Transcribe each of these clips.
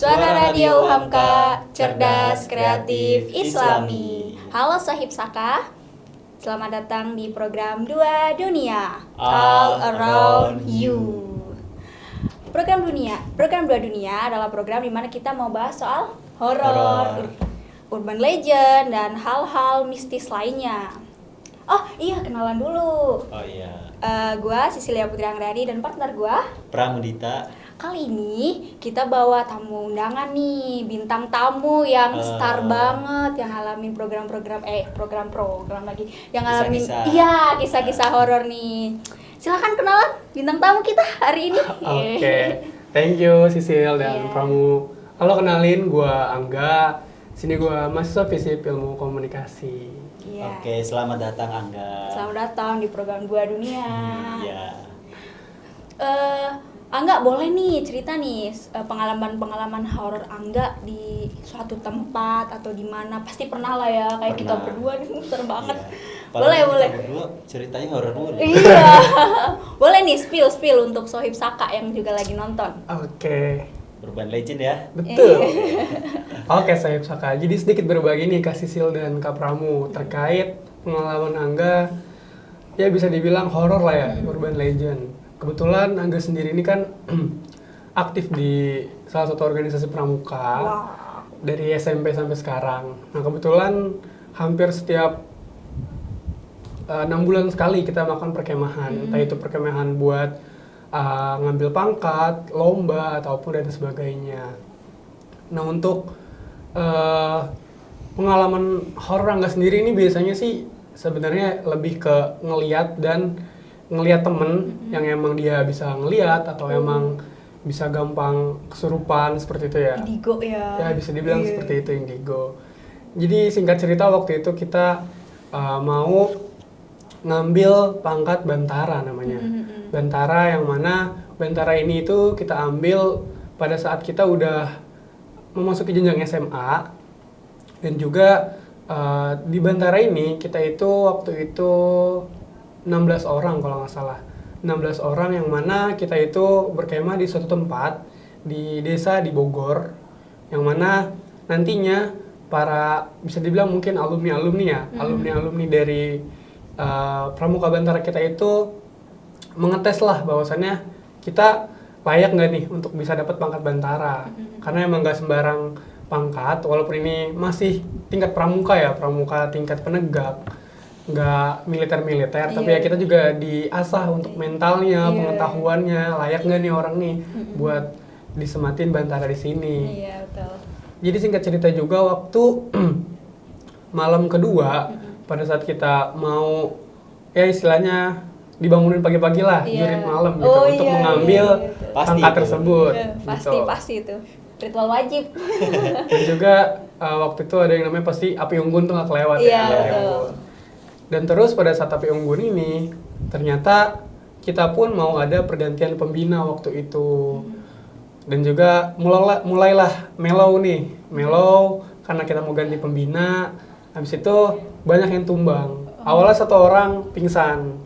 Suara Radio Hamka, cerdas, kreatif, islami. Halo Sahib Saka, selamat datang di program Dua Dunia, All Around You. Program Dua Dunia adalah program di mana kita mau bahas soal horor, urban legend, dan hal-hal mistis lainnya. Oh iya, kenalan dulu. Oh iya. Gua Cecilia Putri Anggrani dan partner gua Pramudita. Kali ini kita bawa tamu undangan nih, bintang tamu yang star banget, yang ngalamin program lagi, yang ngalamin kisah-kisah horor nih. Silakan kenalan bintang tamu kita hari ini. Oke. Thank you Sisil dan Pramu. Halo, kenalin gua Angga. Sini gua mahasiswa FISIP Ilmu Komunikasi. Oke, selamat datang Angga. Selamat datang di program Dua Dunia. Iya. Angga boleh nih cerita nih pengalaman horor Angga di suatu tempat atau di mana, pasti pernah lah ya, kayak kita berdua nih muter banget. Iya. Boleh. Kita berdua ceritanya horor dulu. Iya. Boleh nih spill untuk Sohib Saka yang juga lagi nonton. Oke. Urban legend ya. Betul. Oke, saya Saka. Jadi sedikit berbagi nih Kak Sisil dan Kak Pramu terkait pengalaman Angga. Ya bisa dibilang horor lah ya, urban legend. Kebetulan Angga sendiri ini kan aktif di salah satu organisasi pramuka dari SMP sampai sekarang. Nah kebetulan hampir setiap 6 bulan sekali kita melakukan perkemahan, entah itu perkemahan buat ngambil pangkat, lomba ataupun dan sebagainya. Nah untuk pengalaman horor Angga sendiri ini biasanya sih sebenarnya lebih ke ngelihat temen yang emang dia bisa ngelihat atau emang bisa gampang kesurupan seperti itu ya. Indigo ya. Ya bisa dibilang seperti itu, indigo. Jadi singkat cerita waktu itu kita mau ngambil pangkat bantara namanya. Bantara yang mana bantara ini itu kita ambil pada saat kita udah memasuki jenjang SMA. Dan juga di bantara ini kita itu waktu itu 16 orang kalau nggak salah. 16 orang yang mana kita itu berkemah di suatu tempat di desa di Bogor, yang mana nantinya para bisa dibilang mungkin alumni-alumni ya, alumni-alumni dari pramuka bantara kita itu mengetes lah bahwasannya kita layak nggak nih untuk bisa dapat pangkat bantara. Karena emang nggak sembarang pangkat, walaupun ini masih tingkat pramuka ya, pramuka tingkat penegak, nggak militer-militer, tapi ya kita juga diasah untuk mentalnya, pengetahuannya, layak nggak nih orang nih buat disematin bantara di sini. Iya, betul. Jadi singkat cerita juga waktu malam kedua, pada saat kita mau ya istilahnya dibangunin pagi-pagi lah, jurit malam gitu, untuk mengambil pangkat tersebut. Pasti itu ritual wajib. Dan juga waktu itu ada yang namanya pasti api unggun tuh nggak kelewat betul. Dan terus pada saat api unggun ini, ternyata kita pun mau ada pergantian pembina waktu itu. Dan juga mulailah mellow karena kita mau ganti pembina. Habis itu banyak yang tumbang. Awalnya satu orang pingsan.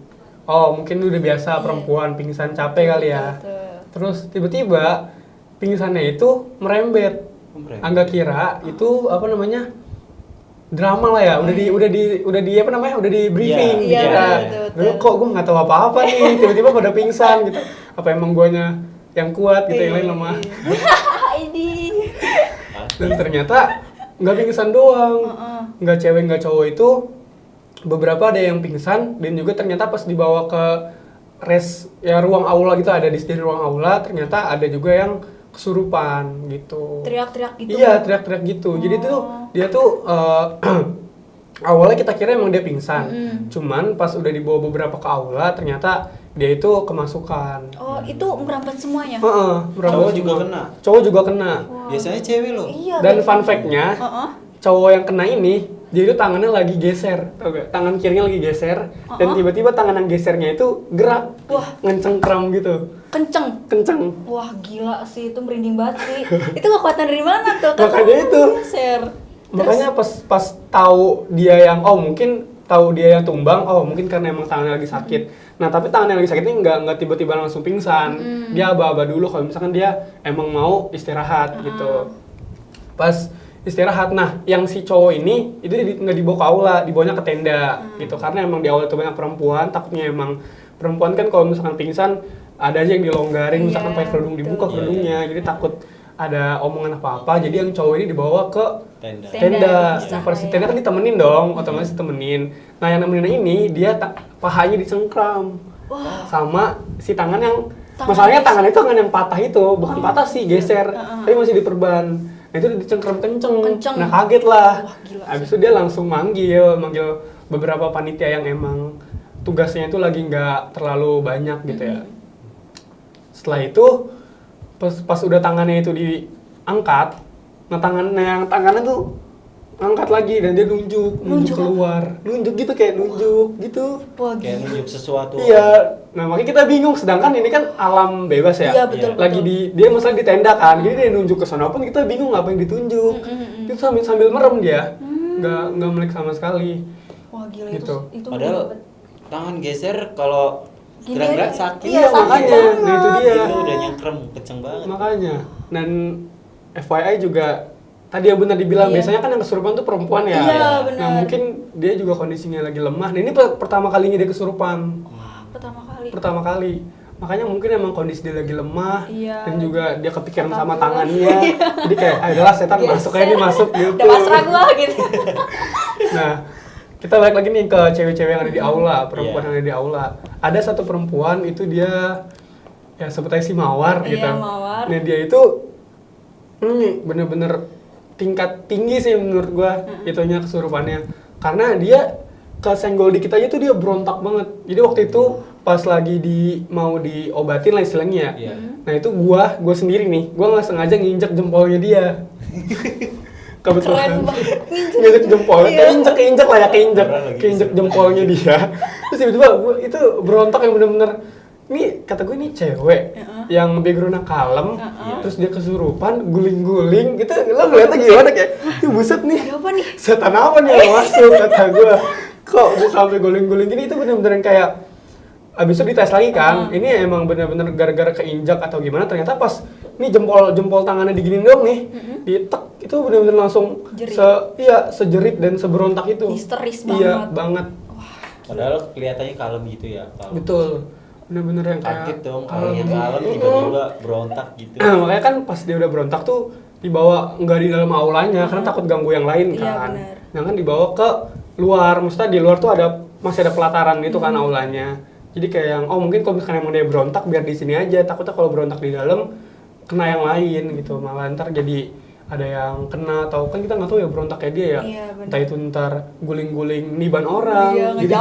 Oh mungkin udah biasa perempuan pingsan capek kali ya. Terus tiba-tiba pingsannya itu merembet. Angga kira itu apa namanya? Drama lah ya, udah di briefing kita. Dulu kok gue nggak tahu apa-apa nih, tiba-tiba pada pingsan gitu. Apa emang guanya yang kuat gitu, yang lain lemah. Dan ternyata nggak pingsan doang, nggak cewek nggak cowok itu beberapa ada yang pingsan, dan juga ternyata pas dibawa ke ruang aula gitu, ada di ruang aula, ternyata ada juga yang kesurupan gitu. Teriak-teriak gitu. Iya, teriak-teriak gitu. Jadi tuh dia tuh awalnya kita kira emang dia pingsan. Cuman pas udah dibawa beberapa ke aula, ternyata dia itu kemasukan. Oh, itu merambat semuanya? Cowok juga kena? Cowok juga kena. Biasanya cewek loh. Iya, dan fun fact-nya, cowok yang kena ini, dia itu tangannya lagi geser. Tau gak? Tangan kirinya lagi geser. Dan tiba-tiba tangan yang gesernya itu gerak. Ngencengkram gitu. Kenceng. Wah, gila sih, itu merinding banget sih. Itu kekuatan dari mana tuh? Makanya itu. Geser. Makanya pas tahu dia yang mungkin tahu dia yang tumbang, oh mungkin karena emang tangannya lagi sakit. Nah tapi tangannya lagi sakit ini nggak tiba-tiba langsung pingsan, dia aba-aba dulu kalau misalkan dia emang mau istirahat gitu. Pas istirahat, nah yang si cowok ini itu nggak dibawa ke aula, dibawanya ke tenda gitu, karena emang di aula itu banyak perempuan, takutnya emang perempuan kan kalau misalkan pingsan ada aja yang dilonggarin, misalkan pakai kerudung dibuka kerudungnya, jadi takut ada omongan apa-apa, jadi yang cowok ini dibawa ke tenda. Nah, pas di tenda kan ditemenin dong, otomatis ditemenin. Nah yang nemenin ini dia pahanya dicengkram sama si tangan yang masalahnya tangan itu tangan yang patah itu, bukan patah sih, geser, tapi masih diperban. Nah itu dicengkram kenceng. Nah kaget lah. Habis itu dia langsung manggil beberapa panitia yang emang tugasnya itu lagi nggak terlalu banyak gitu ya. Setelah itu pas udah tangannya itu diangkat, nah tangannya tuh angkat lagi dan dia nunjuk keluar, nunjuk gitu kayak nunjuk gitu. Wah, kayak nunjuk sesuatu. Iya, nah makanya kita bingung, sedangkan ini kan alam bebas ya. Iya, betul, lagi dia masalah di tenda kan, jadi dia nunjuk ke sana pun kita bingung apa yang ditunjuk. Itu sambil merem dia, nggak melek sama sekali. Wah gila gitu. itu Padahal tangan geser kalau gerak-gerak sakit. Iya makanya, nah itu dia. Itu udah nyengkrem kenceng banget. Makanya, dan FYI juga tadi yang benar dibilang biasanya kan yang kesurupan tuh perempuan ya. Iya, benar. Nah mungkin dia juga kondisinya lagi lemah. Nah ini pertama kalinya dia kesurupan. Pertama kali. Makanya mungkin emang kondisi dia lagi lemah dan juga dia kepikiran sama tangannya. Jadi kayak, adalah setan masuk aja nih masuk gitu. Udah pasrah gua gitu. Nah, kita balik lagi nih ke cewek-cewek yang ada di aula, perempuan yang ada di aula. Ada satu perempuan itu dia ya sebut aja si Mawar gitu. Mawar. Nah dia itu bener-bener tingkat tinggi sih menurut gua itunya kesurupannya. Karena dia kesenggol dikit aja tuh dia berontak banget. Jadi waktu itu pas lagi mau diobatin lah istilahnya ya. Nah itu gua sendiri nih, gua nggak sengaja nginjek jempolnya dia. Kebetulan nginjek jempolnya, keinjek lah ya, keinjek jempolnya dia. Terus tiba-tiba gua itu berontak yang bener-bener, ini kata gue ini cewek yang backgroundnya kalem, terus dia kesurupan, guling-guling, gitu lo ngeliatnya gimana kayak, buset nih, setan apa nih yang masuk, kata gue, kok bisa sampai guling-guling gini, itu bener-bener kayak, abis itu dites lagi kan, ini emang bener-bener gara-gara keinjak atau gimana, ternyata pas, ini jempol tangannya diginin dong nih, ditek, itu bener-bener langsung, sejerit dan seberontak itu. Histeris banget. Iya, banget. Padahal kelihatannya kalem gitu ya. Betul. Bener-bener yang kayak kaget dong, orang yang kalem tiba-tiba berontak gitu. Makanya kan pas dia udah berontak tuh dibawa nggak di dalam aulanya karena takut ganggu yang lain kan. Nah kan dibawa ke luar, maksudnya di luar tuh masih ada pelataran gitu kan aulanya. Jadi kayak yang mungkin kalau misalkan emang dia berontak biar di sini aja, takutnya kalau berontak di dalam kena yang lain gitu, malah ntar jadi ada yang kena atau kan kita nggak tahu ya berontak kayak dia ya, entah itu ntar guling-guling niban orang, jadi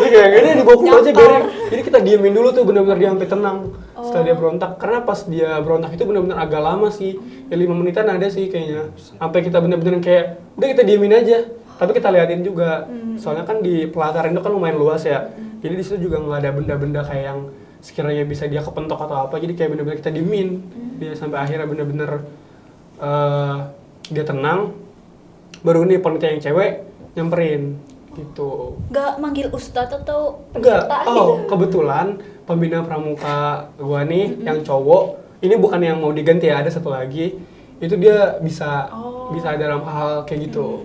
kayak ini dibawa keluar aja biarin, jadi kita diemin dulu tuh benar-benar dia sampai tenang setelah dia berontak, karena pas dia berontak itu benar-benar agak lama sih, ya 5 menitan ada sih kayaknya, sampai kita benar-benar kayak udah kita diemin aja, tapi kita liatin juga, soalnya kan di pelataran itu kan lumayan luas ya, jadi di situ juga nggak ada benda-benda kayak yang sekiranya bisa dia kepentok atau apa, jadi kayak benar-benar kita diemin, dia sampai akhirnya benar-benar dia tenang, baru nih panitia yang cewek nyamperin gitu. Nggak manggil ustadz atau pendeta gitu? Kebetulan pembina pramuka gua nih yang cowok, ini bukan yang mau diganti ya, ada satu lagi, itu dia bisa dalam hal kayak gitu.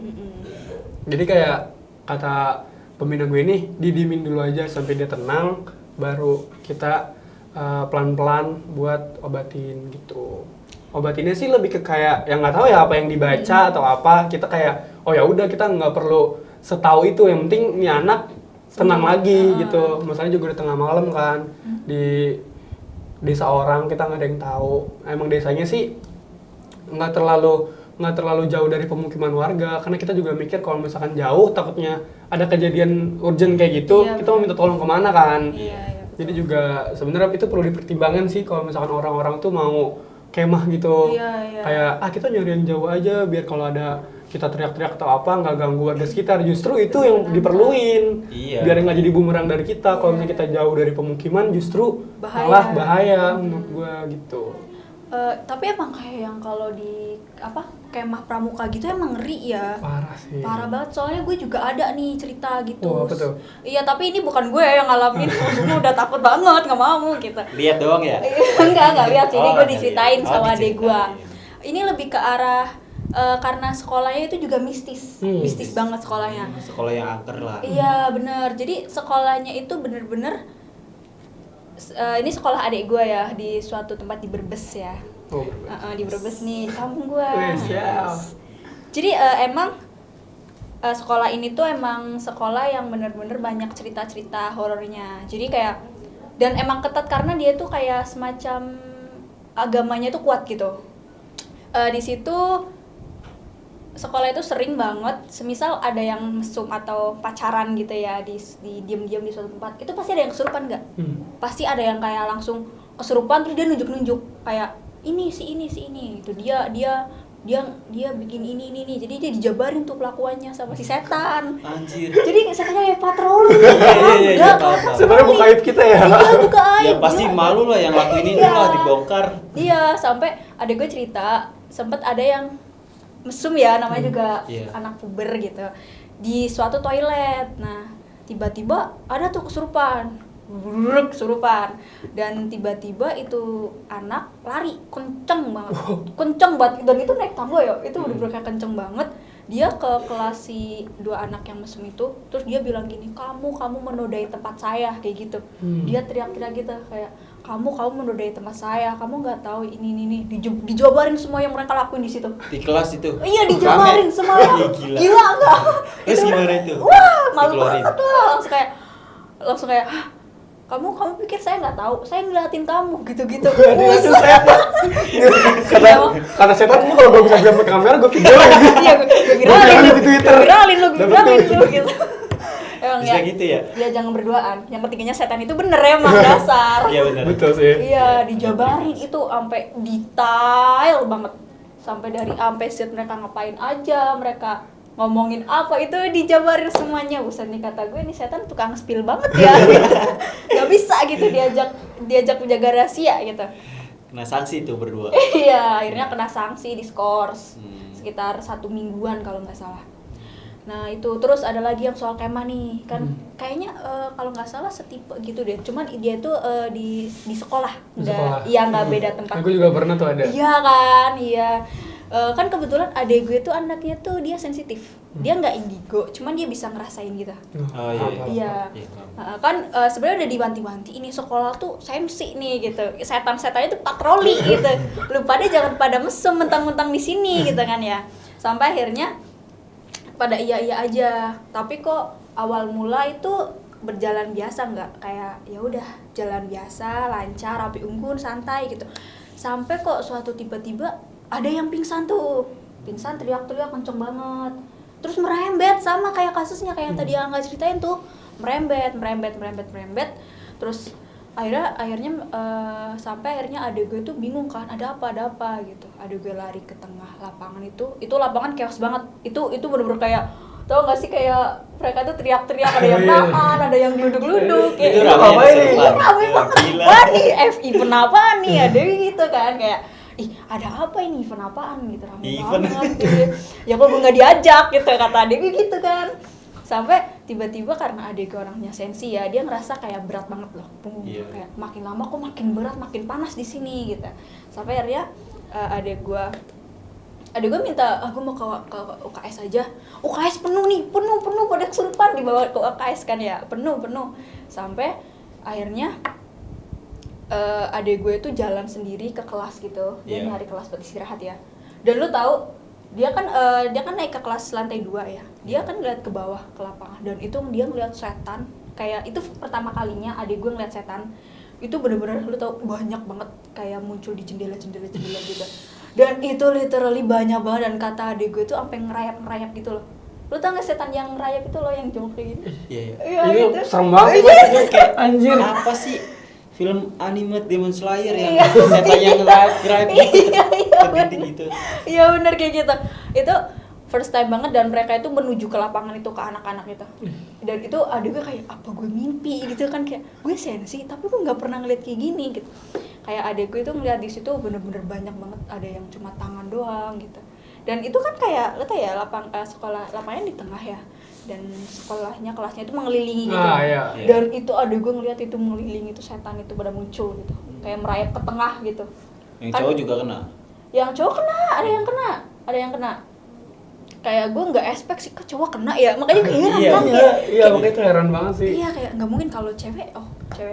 Jadi kayak kata pembina gue ini, didiemin dulu aja sampai dia tenang, baru kita pelan-pelan buat obatin gitu. Obatinnya sih lebih ke kayak yang nggak tahu ya apa yang dibaca atau apa, kita kayak ya udah kita nggak perlu setahu itu, yang penting nih anak tenang lagi gitu. Masalahnya juga udah tengah malam kan, di desa orang kita nggak ada yang tahu. Emang desanya sih nggak terlalu jauh dari pemukiman warga, karena kita juga mikir kalau misalkan jauh takutnya ada kejadian urgent kayak gitu, kita mau minta tolong kemana kan. Jadi juga sebenarnya itu perlu dipertimbangkan sih kalau misalkan orang-orang tuh mau kemah gitu, kayak kita nyari yang jauh aja biar kalau ada kita teriak-teriak atau apa nggak ganggu warga sekitar, justru itu yang diperluin, biar nggak jadi bumerang dari kita. Kalau misalnya kita jauh dari pemukiman justru malah bahaya menurut gua gitu. Tapi emang kayak yang kalau di kemah pramuka gitu emang ngeri ya. Parah sih. Parah banget, soalnya gue juga ada nih cerita gitu. Oh, apa tuh? Iya, tapi ini bukan gue yang ngalamin. Gue udah takut banget, nggak mau gitu. Lihat doang ya? Enggak lihat sih, ini gue diceritain lihat. sama adek gue. Diceritain. Ini lebih ke arah karena sekolahnya itu juga mistis. Mistis banget sekolahnya. Sekolah yang angker lah. Iya, bener. Jadi sekolahnya itu bener-bener ini sekolah adik gue ya, di suatu tempat di Brebes ya. Oh. Di Brebes nih, di kampung gue. Siap. Jadi emang sekolah ini tuh emang sekolah yang bener-bener banyak cerita-cerita horornya. Jadi kayak, dan emang ketat karena dia tuh kayak semacam agamanya tuh kuat gitu. Di situ sekolah itu sering banget, semisal ada yang mesum atau pacaran gitu ya, di diam-diam di suatu tempat, itu pasti ada yang kesurupan nggak? Pasti ada yang kayak langsung kesurupan terus dia nunjuk-nunjuk kayak ini si ini itu dia bikin ini, jadi dia dijabarin tuh kelakuannya sama si setan. Anjir. Jadi setannya kayak patroli. Iya, Sebenarnya buka aib kita ya. Iya, buka aib. Ya pasti malu lah yang lakuin itu lah, dibongkar. Iya, sampai ada gue cerita, sempet ada yang mesum ya, namanya juga anak puber gitu, di suatu toilet. Nah, tiba-tiba ada tuh kesurupan, dan tiba-tiba itu anak lari kenceng banget, dan itu naik tangga ya, itu udah kayak kenceng banget. Dia ke kelas si dua anak yang mesum itu, terus dia bilang gini, kamu menodai tempat saya, kayak gitu. Dia teriak-teriak gitu kayak, kamu menodai tempat saya, kamu nggak tahu ini dijabarin semua yang mereka lakuin di situ. Di kelas itu. Iya, dijabarin semuanya. Gila enggak? Terus gimana itu? Wah, malu banget lah. Langsung kayak, "Hah, kamu pikir saya nggak tahu? Saya ngeliatin kamu gitu-gitu." Karena setan tuh kalau gue bisa bilang pakai kamera gue videoin. Iya, gue viralin di Twitter. Viralin lu gitu. Emang bisa ya, gitu ya? Ya jangan berduaan. Yang ketiganya setan itu bener emang dasar. Iya benar. Betul sih. Iya, dijabarin itu sampai detail banget. Sampai set mereka ngapain aja, mereka ngomongin apa, itu dijabarin semuanya. Buset nih, kata gue, nih setan tukang spill banget ya. Gak bisa gitu diajak menjaga rahasia gitu. Kena sanksi tuh berdua. Iya, akhirnya kena sanksi, diskors. Sekitar 1 mingguan kalau nggak salah. Nah itu, terus ada lagi yang soal kemah nih, kan kayaknya kalau nggak salah setipe gitu deh, cuman dia tuh di sekolah, nggak beda tempat. Aku juga pernah tuh ada. Iya kan, iya. Kan kebetulan adek gue tuh anaknya tuh dia sensitif, dia nggak indigo, cuman dia bisa ngerasain gitu. Oh Iya. Kan sebenarnya udah dibanti-banti, ini sekolah tuh sensi nih gitu, setan-setannya tuh patroli gitu, lu pada jangan pada mesum mentang-mentang di sini gitu kan ya. Sampai akhirnya pada iya aja, tapi kok awal mula itu berjalan biasa, nggak kayak ya udah jalan biasa, lancar, rapi unggun, santai gitu. Sampai kok suatu tiba-tiba ada yang pingsan teriak-teriak kenceng banget, terus merembet sama kayak kasusnya kayak yang tadi Angga ceritain tuh, merembet, terus akhirnya sampai akhirnya adek gue tuh bingung kan, ada apa gitu. Adek gue lari ke tengah lapangan, itu lapangan chaos banget, itu bener-bener kayak, tau gak sih, kayak mereka tuh teriak-teriak, ada yang nahan, ada yang geluduk-geluduk, kayak itu ramai banget. Wah nih event apaan nih, ada gitu kan, kayak ih ada apa ini, event apaan gitu, ramai banget gitu. Ya kok gue nggak diajak gitu, kata adek gue gitu kan. Sampai tiba-tiba karena adek gue orangnya sensi ya, dia ngerasa kayak berat banget loh, kayak makin lama kok makin berat, makin panas di sini gitu. Sampai akhirnya adek gue minta, gue mau ke UKS aja. UKS penuh pada kesurupan, dibawa ke UKS kan ya, penuh. Sampai akhirnya adek gue tuh jalan sendiri ke kelas gitu, dia nyari kelas buat istirahat ya. Dan lu tahu dia kan naik ke kelas lantai 2 ya, dia kan ngeliat ke bawah ke lapangan, dan itu dia ngeliat setan, kayak itu pertama kalinya adek gue ngeliat setan. Itu bener-bener lu tau banyak banget kayak muncul di jendela gitu, dan itu literally banyak banget, dan kata adek gue tuh sampai ngerayap gitu loh. Lu tau gak setan yang ngerayap itu loh, yang jongkok kayak gini? Iya. Ini serem banget sih, kayak anjir. Apa sih film anime Demon Slayer yang setan yang ngerayap gitu, Iya bener kayak gitu. Itu first time banget, dan mereka itu menuju ke lapangan itu, ke anak-anak itu. Dan itu adik gue kayak, apa gue mimpi gitu kan, kayak gue sensi tapi gue nggak pernah ngeliat kayak gini gitu. Kayak adik gue itu ngeliat di situ bener-bener banyak banget, ada yang cuma tangan doang gitu. Dan itu kan kayak lo tau ya, sekolah lapangannya di tengah ya, dan sekolahnya kelasnya itu mengelilingi gitu. Iya. Dan itu adik gue ngeliat itu mengelilingi, itu setan itu pada muncul gitu, kayak merayap ke tengah gitu. Yang Kan- cowok juga kena. Yang cowok kena, ada yang kena. Kayak gue nggak expect sih ke cowok kena ya, makanya kayak heran Iya, kan. Iya, makanya itu heran banget sih. Iya, kayak nggak mungkin kalau cewek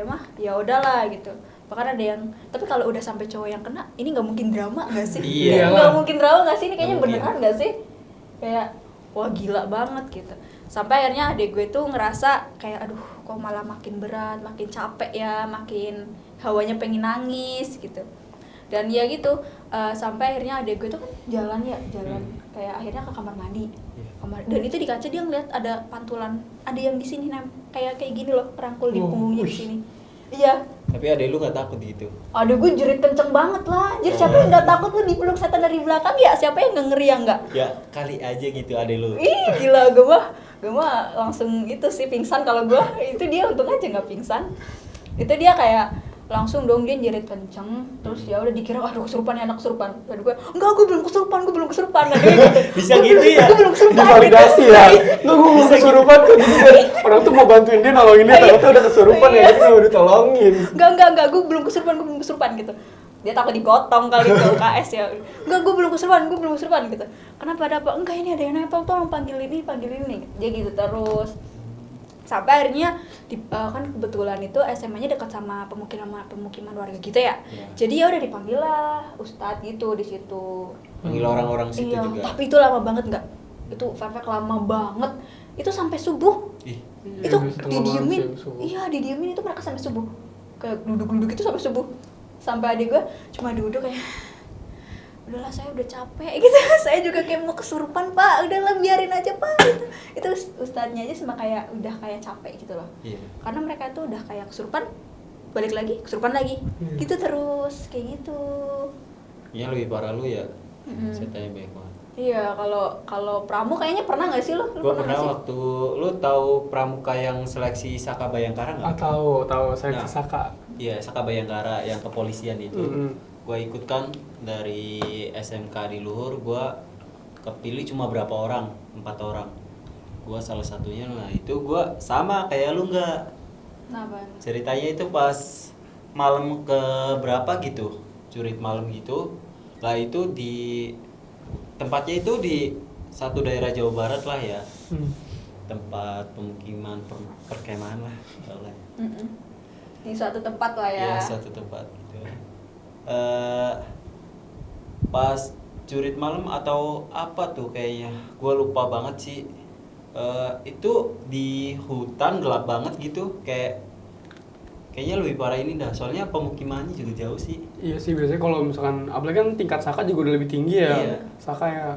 mah ya udahlah gitu. Bahkan ada yang, tapi kalau udah sampai cowok yang kena, ini nggak mungkin drama nggak sih? Iya. Nggak mungkin drama nggak sih? Ini kayaknya Nggak mungkin. beneran nggak sih? Kayak wah gila banget gitu. Sampai akhirnya adik gue tuh ngerasa kayak aduh kok malah makin berat, makin capek ya, makin hawanya pengen nangis gitu. Dan ya gitu, sampai akhirnya adik gue tuh kan jalan kayak akhirnya ke kamar mandi. Dan itu di kaca dia ngeliat ada pantulan, ada yang di sini kayak gini loh, rangkul di punggungnya di sini. Iya. Tapi adek lu nggak takut gitu? Aduh gue jerit kenceng banget lah. Jadi siapa yang nggak takut lu dipeluk setan dari belakang ya? Siapa yang nggak ngeri ya nggak? Ya kali aja gitu adek lu. Ih gila, gue mah langsung itu sih pingsan kalau gue. Itu dia untung aja nggak pingsan. Itu dia kayak langsung dong dia jerit kenceng, terus ya udah dikira aduh kesurupan ya, anak kesurupan. Lalu gue enggak, gue belum kesurupan. Nah, Bisa gitu ya? Gue belum kesurupan. Divalidasi gitu. ya. Lu gue belum kesurupan tuh gitu kan. Orang tuh mau bantuin dia nolongin dia, ternyata udah kesurupan ya, jadi nggak ditolongin. Enggak, gue belum kesurupan gitu. Dia takut digotong kali ke UKS ya. Enggak, gue belum kesurupan gitu. Kenapa ada apa? Enggak, ini ada yang nempel, tolong panggil ini. Dia gitu terus. Sampai akhirnya kan kebetulan itu SMA-nya dekat sama pemukiman warga gitu ya. Jadi ya udah dipanggil lah ustadz gitu di situ. Panggil orang-orang situ Iya, juga. tapi itu lama banget nggak? Itu perfect lama banget. Itu sampai subuh. Ih, Itu Iya, didiemin. setengah malam sih, Iya, didiemin itu mereka sampai subuh. Kayak duduk itu sampai subuh. Sampai adik gue cuma duduk kayak udahlah saya udah capek gitu. Saya juga kayak mau kesurupan, Pak. Udahlah biarin aja, Pak. Itu ustadznya aja sama kayak udah kayak capek gitu loh. iya. Karena mereka tuh udah kayak kesurupan, balik lagi, kesurupan lagi. Gitu terus, kayak gitu. Iya lebih parah lu ya. Mm-mm. Setannya banyak banget. Iya, kalau Pramu kayaknya pernah nggak sih lo? Gua pernah waktu lu tahu pramuka yang seleksi Saka Bayangkara nggak? Tahu saya Nah. Saka. Iya, Saka Bayangkara yang kepolisian itu. Gua ikut kan dari SMK di Luhur, gua kepilih cuma berapa orang? 4 orang. Gua salah satunya. Nah, itu gua sama kayak lu nggak. Kenapa? Ceritanya itu pas malam ke berapa gitu, curit malam gitu. Lah itu di tempatnya itu di satu daerah Jawa Barat lah ya. Tempat pemukiman perkemahan lah. Di suatu tempat lah ya. Ya, satu tempat gitu. Pas curit malam atau apa tuh kayaknya, gue lupa banget sih. Itu di hutan gelap banget gitu, kayaknya lebih parah ini dah. Soalnya pemukimannya juga jauh sih. Iya sih, biasanya kalau misalkan apalagi kan tingkat Saka juga udah lebih tinggi ya. Iya. Saka ya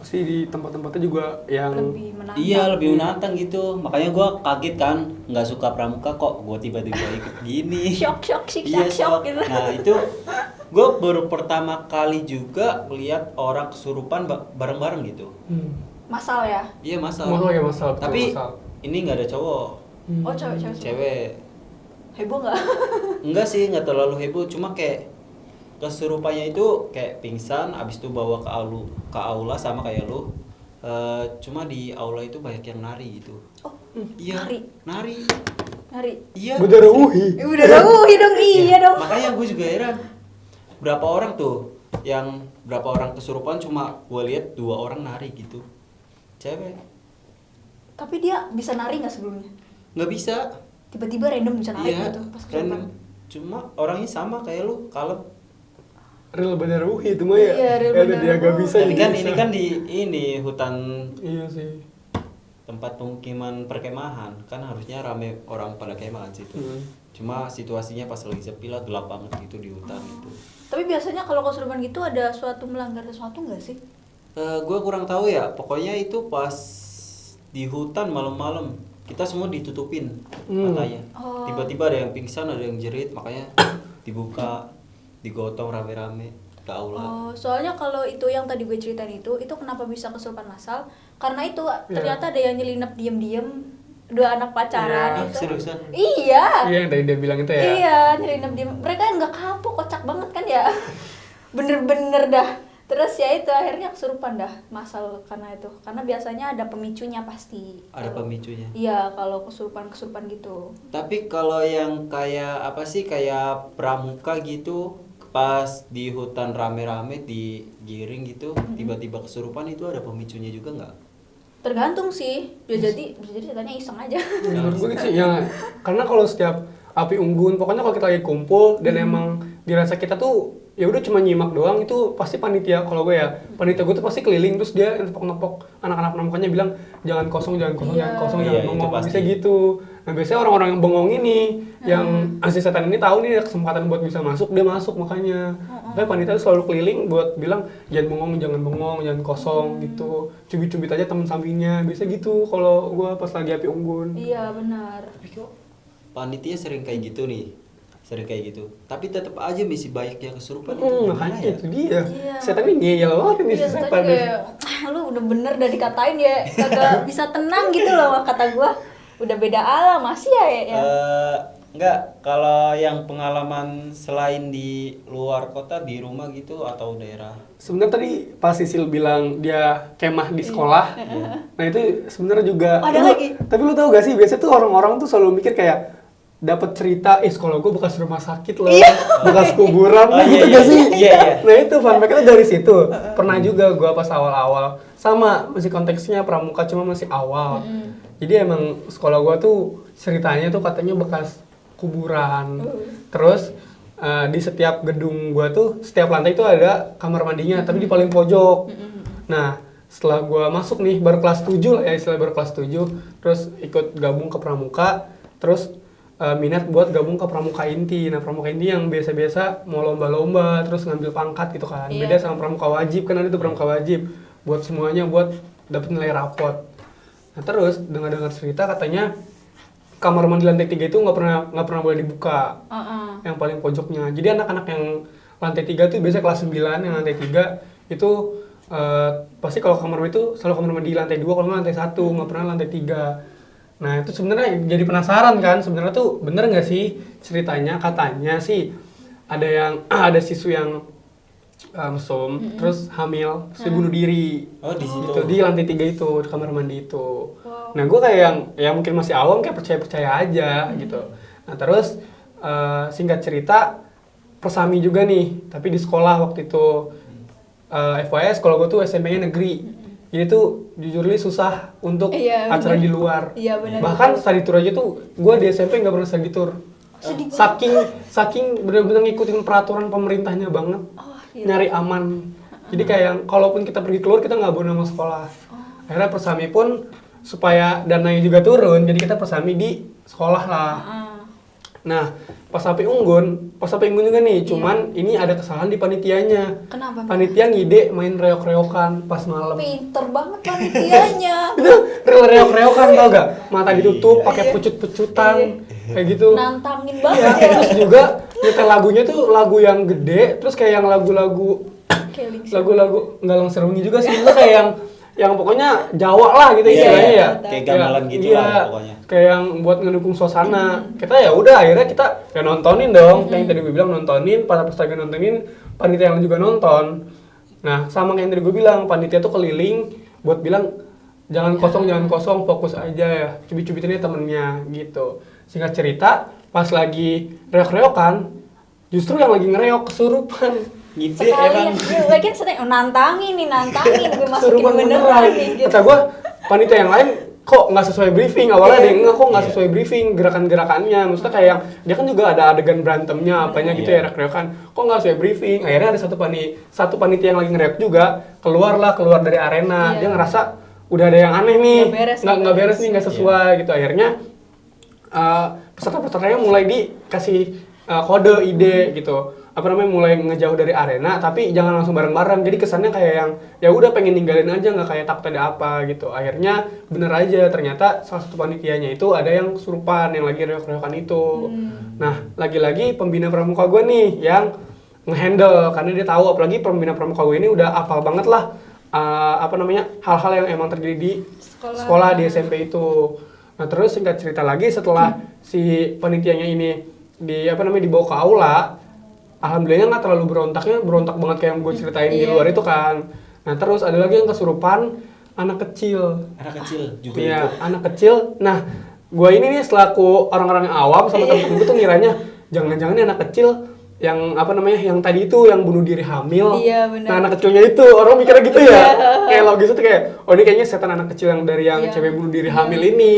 pasti di tempat-tempatnya juga yang Lebih menantang. Iya, lebih menantang gitu. Makanya gue kaget kan, nggak suka pramuka kok gue tiba-tiba ikut gini. Shock Iya, shock gitu. Nah itu gue baru pertama kali juga lihat orang kesurupan bareng-bareng gitu. Masal ya. Iya masal. Masal. Tapi ini nggak ada cowok, Oh, cewek. cewek. Heboh nggak? Enggak sih, nggak terlalu heboh, cuma kayak kesurupannya itu kayak pingsan, abis itu bawa ke aula sama kayak lu. Cuma di aula itu banyak yang nari gitu. Oh, Iya. Nari. Iya. Udah rauhi. Udah rauhi dong, iya dong. Makanya gue juga heran. Berapa orang tuh berapa orang kesurupan, cuma gue lihat 2 orang nari gitu. Cewek. Tapi dia bisa nari nggak sebelumnya? Nggak bisa. Tiba-tiba random bisa nari Iya. gitu pas kesurupan. Random. Cuma orangnya sama kayak lu, kalem. Real bener rauhi itu mah ya. Iya, real Ya, bener dia gak rauhi. bisa. Tapi ini kan bisa. ini kan di hutan Iya sih. tempat pemukiman perkemahan, kan harusnya rame orang pada kemah kan situ. Cuma situasinya pas lagi sepi lah, gelap banget gitu di hutan gitu. Tapi biasanya kalau kesurupan gitu ada suatu melanggar sesuatu nggak sih? Gue kurang tahu ya, pokoknya itu pas di hutan malam-malam kita semua ditutupin matanya. Oh. Tiba-tiba ada yang pingsan, ada yang jerit, makanya dibuka, digotong rame-rame. ke aula. Oh, soalnya kalau itu yang tadi gue ceritain itu kenapa bisa kesurupan massal? Karena itu ternyata ada yang nyelinap diem-diem, 2 anak pacaran itu. Seriusan? Iya. Iya, yang tadi dia bilang itu ya. Iya, nyelinap diem. Mereka nggak kapok, kocak banget kan ya. Bener-bener dah. Terus ya itu akhirnya kesurupan dah massal karena itu. Karena biasanya ada pemicunya pasti. Ada pemicunya. Iya, kalau kesurupan gitu. Tapi kalau yang kayak apa sih, kayak pramuka gitu, pas di hutan rame-rame digiring gitu, tiba-tiba kesurupan, itu ada pemicunya juga nggak? Tergantung sih. Jadi ceritanya iseng aja. Menurut gue gitu ya, karena kalau setiap api unggun, pokoknya kalau kita lagi kumpul dan emang dirasa kita tuh ya udah cuma nyimak doang, itu pasti panitia, kalau gue ya panitia gue tuh pasti keliling, terus dia nepok-nepok anak-anak pramukanya bilang jangan kosong, jangan kosong, Iya, jangan itu bengong, pasti. bisa gitu. Nah biasanya orang-orang yang bengong ini, yang si setan ini tahu nih ada kesempatan buat bisa masuk, dia masuk makanya. Tapi panitia tuh selalu keliling buat bilang jangan bengong, jangan kosong gitu. Cubit-cubit aja teman sampingnya, biasa gitu kalau gue pas lagi api unggun. Iya, benar. Tapi kok panitia sering kayak gitu nih, sering kayak gitu, tapi tetap aja masih banyak yang kesurupan itu. Gimana Makanya ya? itu dia. Iya. Setan ini ngeyel banget nih Iya, si tadi setan. kayak lu bener-bener udah dikatain ya kagak bisa tenang gitu loh, kata gua udah beda alam masih ya. Enggak, kalau yang pengalaman selain di luar kota, di rumah gitu atau daerah. Sebenarnya tadi pas Sisil bilang dia kemah di sekolah, nah itu sebenarnya juga. Ada Lu- lagi? Tapi lu tau gak sih, biasanya tuh orang-orang tuh selalu mikir kayak dapat cerita, sekolah gue bekas rumah sakit loh, bekas kuburan, Oh, gitu iya, gak iya. sih? Iya, iya. Nah itu fun fact-nya dari situ. Pernah juga gue pas awal-awal, sama masih konteksnya pramuka cuma masih awal. Jadi emang sekolah gue tuh ceritanya tuh katanya bekas kuburan. Terus di setiap gedung gua tuh setiap lantai itu ada kamar mandinya, tapi di paling pojok. Nah, setelah gua masuk nih baru kelas 7 lah ya, istilah baru kelas 7, terus ikut gabung ke pramuka, terus minat buat gabung ke pramuka inti. Nah, pramuka inti yang biasa-biasa mau lomba-lomba, terus ngambil pangkat gitu kan. Iya. Beda sama pramuka wajib, kan ada tuh pramuka wajib buat semuanya buat dapet nilai rapot. Nah, terus dengar-dengar cerita katanya kamar mandi lantai 3 itu nggak pernah boleh dibuka, yang paling pojoknya. Jadi anak-anak yang lantai 3 tuh biasanya kelas 9, yang lantai 3 itu pasti kalau kamar mandi itu selalu kamar mandi lantai 2, kalau nggak lantai 1, nggak pernah lantai 3. Nah itu sebenarnya jadi penasaran kan, sebenarnya tuh bener nggak sih ceritanya? Katanya sih ada siswi yang mesum, terus hamil, terus dia bunuh diri. Oh, di situ. Itu di lantai 3 itu, di kamar mandi itu. Nah gue kayak yang ya mungkin masih awam, kayak percaya aja gitu. Nah terus singkat cerita persami juga nih, tapi di sekolah waktu itu. FYI sekolah gue tuh SMP-nya negeri, jadi tuh jujur li susah untuk acara di luar. Iya, benar. Bahkan study tour aja tuh gue di SMP nggak pernah study tour. Saking bener-bener ngikutin peraturan pemerintahnya banget, nyari aman. Jadi kayak yang kalaupun kita pergi keluar kita nggak boleh nama sekolah. Akhirnya persami pun supaya dananya juga turun, jadi kita persami di sekolah lah. Nah, pas api unggun juga nih, cuman ini ada kesalahan di panitianya. Kenapa? Panitia ngide main reok-reokan pas malam. Pinter banget panitianya. Itu real reok-reokan tau gak? Mata ditutup, pakai pucut-pucutan, kayak gitu. Nantangin banget Iya, ya. terus juga nyetel lagunya tuh lagu yang gede, terus kayak yang lagu-lagu Galang Serungi juga sih, itu kayak yang pokoknya Jawa lah gitu istilahnya ya. Kayak gamelan gitu lah pokoknya. Kayak yang buat ngedukung suasana. Kita ya udah akhirnya kita ya nontonin dong. Kayak yang tadi gue bilang nontonin, pas lagi nontonin panitia yang juga nonton. Nah, sama kayak yang tadi gue bilang, panitia tuh keliling buat bilang jangan kosong, fokus aja ya. Cubit-cubitinnya temennya gitu. Singkat cerita, pas lagi reok-reokan, justru yang lagi ngereok kesurupan. Ngide Sekalian, emang. lagi sering nantangin gue masukin Kesurupan beneran nih gitu. Kata gue, panitia yang lain kok nggak sesuai briefing. Awalnya ada yang nggak kok nggak sesuai briefing gerakan-gerakannya. Maksudnya kayak yang dia kan juga ada adegan berantemnya apanya gitu ya, reok-reokan. Kok nggak sesuai briefing? Akhirnya ada satu panitia yang lagi ngereok juga keluar dari arena. Dia ngerasa udah ada yang aneh nih, nggak beres nih, nggak sesuai gitu. Akhirnya peserta-pesertanya mulai dikasih kode ide gitu. Mulai ngejauh dari arena, tapi jangan langsung bareng-bareng. Jadi kesannya kayak yang ya udah pengen ninggalin aja, nggak kayak takut ada apa gitu. Akhirnya bener aja, ternyata salah satu panitianya itu ada yang kesurupan, yang lagi reok-reokan itu. Nah, lagi-lagi pembina pramuka gue nih yang ngehandle, karena dia tahu apalagi pembina pramuka gue ini udah hafal banget lah hal-hal yang emang terjadi di sekolah di SMP itu. Nah terus singkat cerita lagi setelah si panitianya ini dibawa ke aula, alhamdulillahnya nggak terlalu berontak banget kayak yang gue ceritain di luar itu kan. Nah terus ada lagi yang kesurupan anak kecil juga iya, itu. anak kecil. Nah gue ini nih selaku orang-orang yang awam sama temen-temen gue tuh ngiranya jangan-jangan ini anak kecil yang yang tadi itu yang bunuh diri hamil. Iya, benar. Nah anak kecilnya itu orang mikirnya gitu ya. Kayak logis itu kayak ini kayaknya setan anak kecil yang dari yang cewek bunuh diri hamil ini.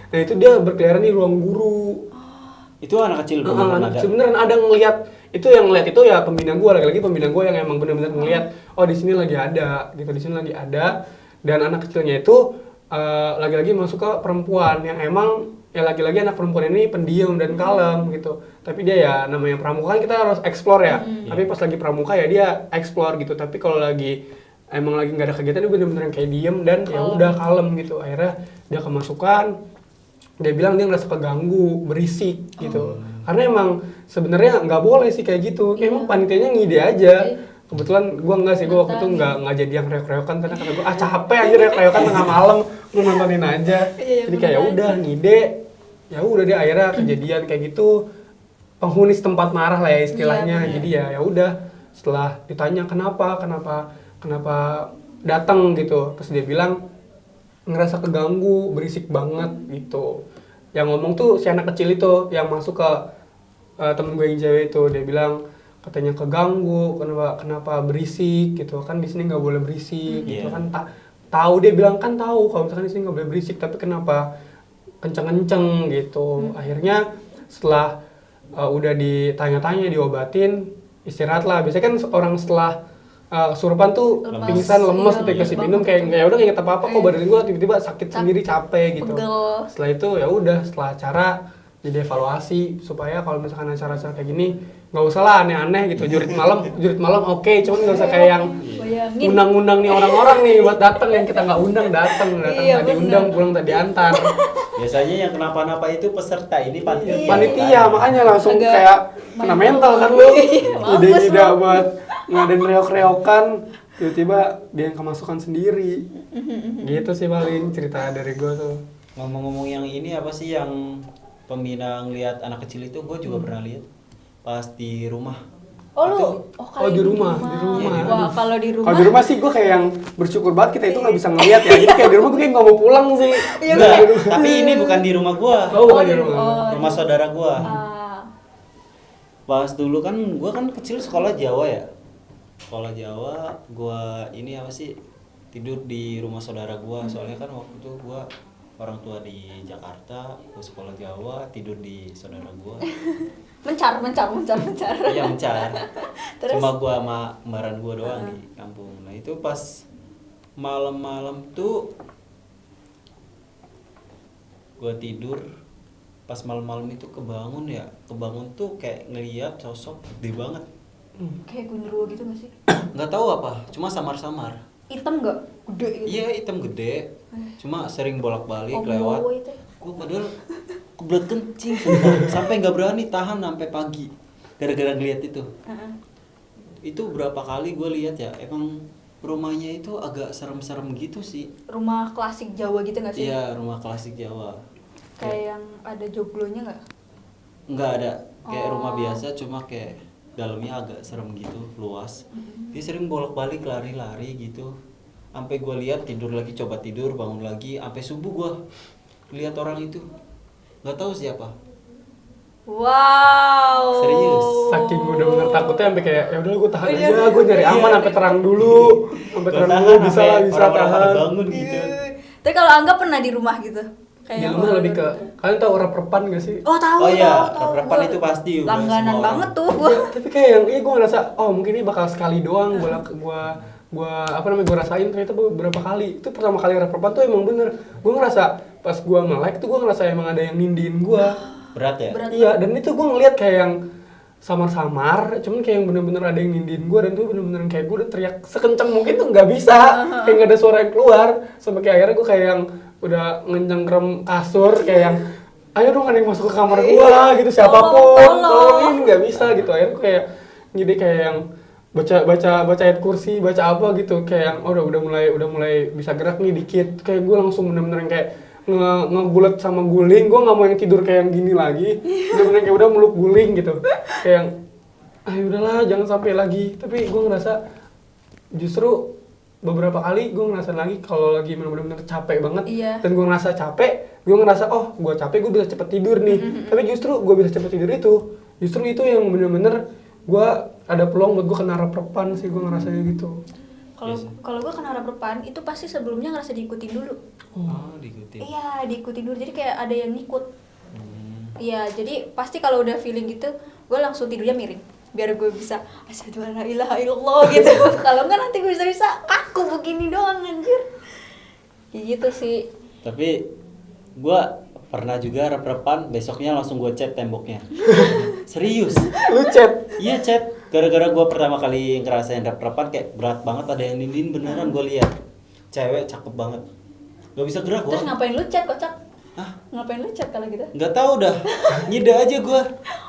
Nah itu dia berkeliaran di ruang guru. Itu anak kecil beneran ada ngelihat. Itu yang ngelihat itu ya pembina gue, lagi-lagi pembina gue yang emang benar-benar ngelihat di sini lagi ada gitu, di sini lagi ada. Dan anak kecilnya itu lagi-lagi masuk ke perempuan yang emang ya lagi-lagi anak perempuan ini pendiam dan kalem gitu. Tapi dia ya namanya pramuka kan kita harus explore ya. Tapi pas lagi pramuka ya dia explore gitu. Tapi kalau lagi emang lagi nggak ada kegiatan dia bener-bener kayak diem dan ya udah kalem gitu. Akhirnya dia kemasukan. Dia bilang dia ngerasa keganggu, berisik gitu. Karena emang sebenarnya nggak boleh sih kayak gitu. Emang panitianya ngide aja. Kebetulan gue enggak sih, gue waktu itu nggak jadi yang reok-reokan karena kata gue capek aja reok-reokan tengah malam, lu nontonin aja. Jadi kayak udah ngide, ya udah dia akhirnya kejadian kayak gitu, penghuni setempat marah lah ya istilahnya. Jadi ya udah setelah ditanya kenapa datang gitu, terus dia bilang ngerasa keganggu, berisik banget gitu. Yang ngomong tuh si anak kecil itu yang masuk ke temen gue yang cewek itu, dia bilang katanya keganggu, kenapa berisik gitu kan, di sini nggak boleh berisik gitu kan. Tahu dia bilang kan tahu kalau misalkan di sini nggak boleh berisik, tapi kenapa kenceng-kenceng gitu. Akhirnya setelah udah ditanya-tanya, diobatin, istirahat lah. Biasanya kan orang setelah kesurupan tuh pingsan, lemes gitu, kasih minum kayak ya udah nggak inget apa-apa kok, badan gue tiba-tiba sakit sendiri, capek gitu. Setelah itu ya udah, setelah acara jadi evaluasi supaya kalau misalkan acara-acara kayak gini nggak usah lah aneh-aneh gitu. Jurit malam oke, cuman nggak usah kayak yang undang-undang nih orang-orang nih buat datang, yang kita nggak undang datang nggak diundang, pulang tak diantar. Biasanya yang kenapa-napa itu peserta, ini panitia makanya langsung kayak kena mental kan lu. Jadi tidak buat ngadain reok-reokan, tiba-tiba dia yang kemasukan sendiri. Gitu sih paling cerita dari gue tuh. Ngomong-ngomong yang ini apa sih yang pembina ngelihat anak kecil itu, gue juga pernah lihat pas di rumah. Di rumah. Wah, kalau di rumah. Kalau di rumah sih gue kayak yang bersyukur banget kita itu nggak bisa ngelihat ya. Jadi kayak di rumah gue kayak nggak mau pulang sih. Tapi ini bukan di rumah gue. Bukan di rumah. Rumah saudara gue. Pas dulu kan gue kan kecil sekolah Jawa ya. Sekolah Jawa, gue ini apa sih tidur di rumah saudara gue. Soalnya kan waktu itu gue orang tua di Jakarta, gue sekolah Jawa, tidur di saudara gue. mencar. Iya mencar. Terus? Cuma gue sama kembaran gue doang di kampung. Nah itu pas malam-malam tuh gue tidur, pas malam-malam itu kebangun tuh kayak ngeliat sosok gede banget. Kayak gundurwo gitu nggak sih? Nggak tahu apa, cuma samar-samar. Hitam nggak? Gede gitu? Iya hitam gede, cuma sering bolak-balik lewat. Gue padahal kebelet kencing sampai nggak berani tahan sampai pagi gara-gara ngeliat itu. Itu berapa kali gue lihat ya, emang rumahnya itu agak serem-serem gitu sih. Rumah klasik Jawa gitu nggak sih? Iya rumah klasik Jawa. Kayak yang ada joglonya nggak? Nggak ada, kayak rumah biasa, cuma kayak dalamnya agak serem gitu, luas. Dia sering bolak-balik lari-lari gitu. Sampai gue lihat tidur lagi, coba tidur, bangun lagi, sampai subuh gue lihat orang itu. Nggak tahu siapa. Wow. Serius. Saking gue udah bener takutnya sampai kayak ya udah gue tahan aja, gue nyari aman sampai terang dulu. Sampai terang dulu bisa tahan. Bangun gitu. Tapi kalau Angga pernah di rumah gitu? Di rumah lebih ke, kalian tahu Rep-Repan gak sih? Oh tahu. Oh iya, Rep-Repan itu pasti langganan banget tuh gua. Tapi kayak yang gue ngerasa mungkin ini bakal sekali doang gue rasain, ternyata beberapa kali. Itu pertama kali Rep-Repan tuh emang bener. Gue ngerasa pas gue melek tuh gue ngerasa emang ada yang nindiin gue. Berat ya? Iya, dan itu gue ngeliat kayak yang samar-samar, cuman kayak yang bener-bener ada yang nindiin gue, dan tuh bener-bener kayak gue udah teriak sekencang mungkin tuh nggak bisa, kayak nggak ada suara yang keluar. Sampai kayak akhirnya gue kayak yang udah ngencengkrem kasur, kayak yang ayo dong ada yang masuk ke kamar gue gitu, siapapun tolongin, nggak bisa gitu. Akhirnya gue kayak Jadi kayak yang baca ayat kursi, baca apa gitu, kayak yang udah mulai bisa gerak nih dikit. Kayak gue langsung bener-bener kayak ngegulet sama guling. Gue nggak mau yang tidur kayak yang gini lagi. Bener-bener kayak udah meluk guling gitu. Kayak yang udahlah jangan sampai lagi. Tapi gue ngerasa justru beberapa kali gue ngerasa lagi kalau lagi bener-bener capek banget. Iya. Dan gue ngerasa capek, gue ngerasa gue capek, gue bisa cepet tidur nih. Tapi justru gue bisa cepet tidur justru itu yang bener-bener gue ada peluang buat gue kena rep-repan sih, gue ngerasanya gitu. Kalau gue kena rep-repan itu pasti sebelumnya ngerasa diikutin dulu. Diikutin. Iya, diikutin dulu. Jadi kayak ada yang ngikut. Iya, jadi pasti kalau udah feeling gitu, gue langsung tidurnya miring. Biar gue bisa asyhadu an la ilaha illallah gitu. Kalau enggak nanti gue bisa kaku begini doang anjir. Ya gitu sih. Tapi gue pernah juga rep-repan, besoknya langsung gue chat temboknya. Serius. Lu chat? Iya chat. Gara-gara gue pertama kali ngerasain rep-repan kayak berat banget, ada yang nindin beneran gue lihat. Cewek cakep banget. Gak bisa gerak gue. Terus ngapain lu chat, kocak? Hah? Ngapain lu chat kalau gitu? Nggak tahu dah. Nyida aja gue.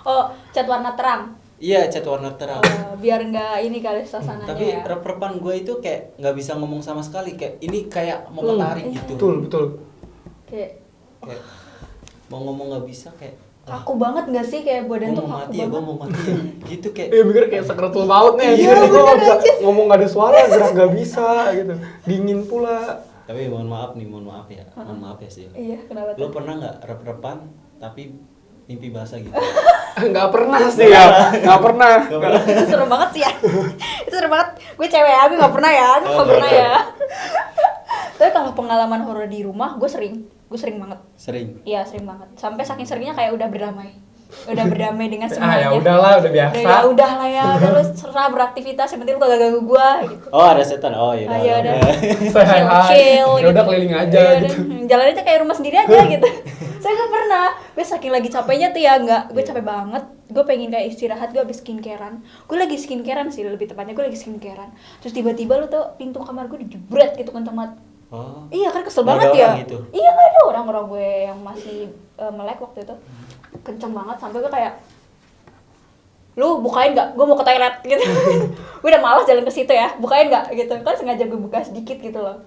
Oh, chat warna terang. Iya, chat warna terang. Biar nggak ini kali suasananya Tapi ya. rep-repan gue itu kayak nggak bisa ngomong sama sekali, kayak ini kayak mau ketarik gitu. Betul. Kayak Kayak mau ngomong nggak bisa, kayak kaku banget nggak sih, kayak badan gue tuh mau kaku mati ya, banget. gue mau mati ya. Gitu kayak. Iya mikir kayak sakratul maut nih. Iya, Gue nggak bisa ngomong, nggak ada suara, gerak nggak bisa gitu. Dingin pula. Tapi mohon maaf ya, mohon maaf ya sih. Iya, kenapa Lo tuh? pernah nggak rep-repan tapi mimpi basah gitu? Nggak pernah sih ya, nggak pernah. Itu serem banget sih ya. Itu serem banget. Gue cewek ya, gue nggak pernah ya, gue nggak pernah ya. Tapi kalau pengalaman horor di rumah, gue sering banget. Sering. Iya, sering banget. Sampai saking seringnya kayak udah berdamai dengan Ya semuanya. udahlah, udah biasa. Ya udah lah ya, udah lu serah beraktivitas, yang penting lu kagak ganggu gua gitu. Oh ada setan, oh iya. Iya udah. Say hi. Chill Ya udah keliling aja Iya, gitu. udah. Jalan aja kayak rumah sendiri aja gitu. Saya nggak pernah. Gue saking lagi capeknya tuh ya, gue capek banget. Gue pengen kayak istirahat, gue habis skincarean. Gue lagi skincarean sih, lebih tepatnya gue lagi skincarean. Terus tiba-tiba lu tuh pintu kamar gue dijebret gitu kenceng banget. Oh. Iya kan, kesel Nggak banget ada ya. orang gitu? Iya, nggak ada orang gue yang masih melek waktu itu. Kenceng banget sampai gue kayak, lu bukain nggak? Gue mau ke toilet gitu. Gue udah malas jalan ke situ ya, bukain nggak gitu. Kan sengaja gue buka sedikit gitu loh.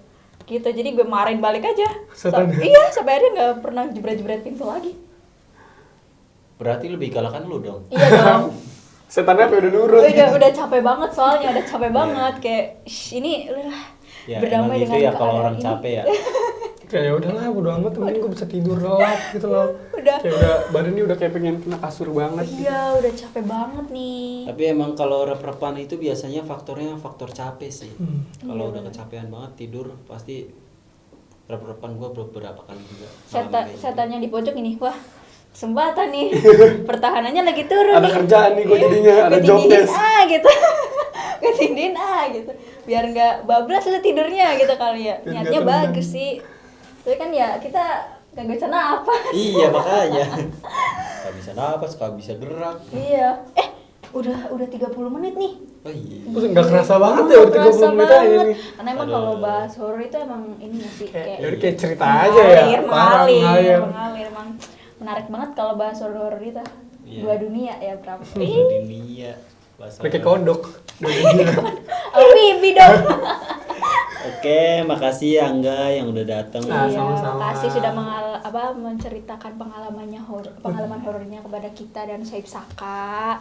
Gitu, jadi gue marahin balik aja. Setan. Iya, sampai akhirnya nggak pernah jebret-jebret pintu lagi. Berarti lebih galakan lu dong. Iya dong. Setannya apa udah nurut. Udah capek banget soalnya, udah capek banget kayak ini lah. Ya, Berdamai emang gitu dengan ya kalau keadaan orang ini. capek ya. Kayak ya udahlah, bodo amat, mending gue bisa tidur lelap gitu loh. Udah. Kayak udah badannya udah kayak pengen kena kasur banget. Iya, udah capek banget nih. Tapi emang kalau rep-repan itu biasanya faktornya faktor capek sih. Kalau udah kecapean banget tidur pasti rep-repan gue beberapa kali juga. Setan yang di pojok ini, wah kesempatan nih. Pertahanannya lagi turun Ada nih. kerjaan nih gue jadinya, ada Gue job tindihin desk. gitu. Gue tindihin gitu. Biar nggak bablas lu tidurnya gitu kali ya. Biar Niatnya nggak tendang. bagus sih. Tapi kan ya kita nggak bisa napas. Iya makanya. Gak bisa napas, gak bisa gerak. Iya. Udah 30 menit nih. Oh iya. Terus nggak kerasa banget Oh, ya, nggak 30 menit aja banget. nih. Karena emang kalau bahas horor itu emang ini nggak sih Kayak kayak yaudah kayak cerita aja ya. Parah, mengalir mengalir. emang menarik banget kalau bahas horor itu. Iya. Dua dunia ya, Pram. Dua dunia. Bahasa Kayak orang. kodok. Oh, Bibi dong. Oke, makasih ya Angga yang udah datang. Ah, Iya, sama-sama. makasih sudah menceritakan pengalaman horornya kepada kita dan Sohib Saka.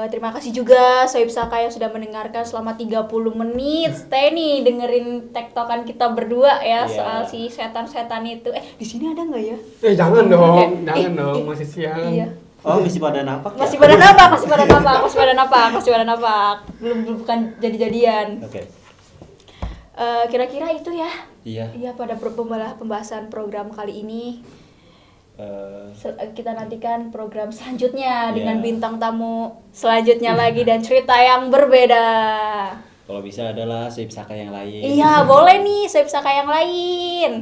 Terima kasih juga Sohib Saka yang sudah mendengarkan selama 30 menit. Stay nih dengerin tektokan kita berdua ya, Iya. soal si setan-setan itu. Di sini ada nggak ya? Jangan dong, Eh, jangan dong, masih siang. Iya. Oh, masih pada napak ya? Masih pada napak. Belum bukan jadi-jadian. Oke. Kira-kira itu ya. Iya. Iya, pada pembahasan program kali ini. Eh, Kita nantikan program selanjutnya Iya. dengan bintang tamu selanjutnya lagi dan cerita yang berbeda. kalau bisa adalah Sohib Saka yang lain. Iya, boleh nih Sohib Saka yang lain.